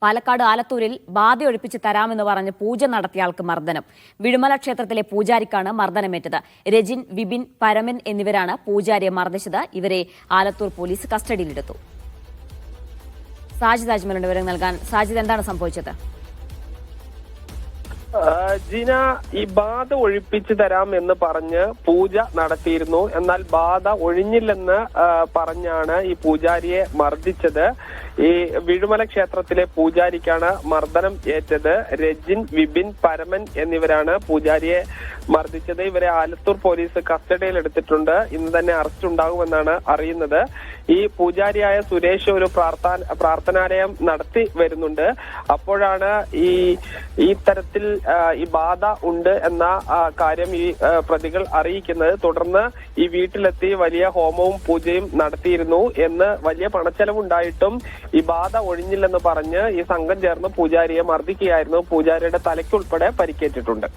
പാലക്കാട് ആലത്തൂരിൽ ബാധയൊഴിപ്പിച്ച് തരാമെന്ന് പറഞ്ഞ് പൂജ നടത്തിയയാൾക്ക് മർദ്ദനം. വിഴുമല ക്ഷേത്രത്തിലെ പൂജാരിക്കാണ് മർദ്ദനമേറ്റത്. രജിൻ, വിപിൻ, പരമൻ എന്നിവരാണ് പൂജാരിയെ മർദ്ദിച്ചത്. ഇവരെ ആലത്തൂർ പോലീസ് കസ്റ്റഡിയിലെടുത്തു. സാജിദ് അജ്മലിന്റെ വിവരം നൽകാൻ. സാജിദ്, എന്താണ് സംഭവിച്ചത്? ജീന, ഈ ബാധ ഒഴിപ്പിച്ചു തരാം എന്ന് പറഞ്ഞ് പൂജ നടത്തിയിരുന്നു. എന്നാൽ ബാധ ഒഴിഞ്ഞില്ലെന്ന് പറഞ്ഞാണ് ഈ പൂജാരിയെ മർദ്ദിച്ചത്. ഈ വിഴുമല ക്ഷേത്രത്തിലെ പൂജാരിക്കാണ് മർദ്ദനം ഏറ്റത്. രജിൻ, വിപിൻ, പരമൻ എന്നിവരാണ് പൂജാരിയെ മർദ്ദിച്ചത്. ഇവരെ ആലത്തൂർ പോലീസ് കസ്റ്റഡിയിൽ എടുത്തിട്ടുണ്ട്. ഇന്ന് തന്നെ അറസ്റ്റ് ഉണ്ടാകുമെന്നാണ് അറിയുന്നത്. ഈ പൂജാരിയായ സുരേഷ് ഒരു പ്രാർത്ഥനാലയം നടത്തി വരുന്നുണ്ട്. അപ്പോഴാണ് ഈ തരത്തിൽ ഈ ബാധ ഉണ്ട് എന്ന കാര്യം ഈ പ്രതികൾ അറിയിക്കുന്നത്. തുടർന്ന് ഈ വീട്ടിലെത്തി വലിയ ഹോമവും പൂജയും നടത്തിയിരുന്നു എന്ന് വലിയ പണച്ചെലവുണ്ടായിട്ടും ഈ ബാധ ഒഴിഞ്ഞില്ലെന്ന് പറഞ്ഞ് ഈ സംഘം ചേർന്ന് പൂജാരിയെ മർദ്ദിക്കുകയായിരുന്നു. പൂജാരിയുടെ തലയ്ക്കുൾപ്പെടെ പരിക്കേറ്റിട്ടുണ്ട്.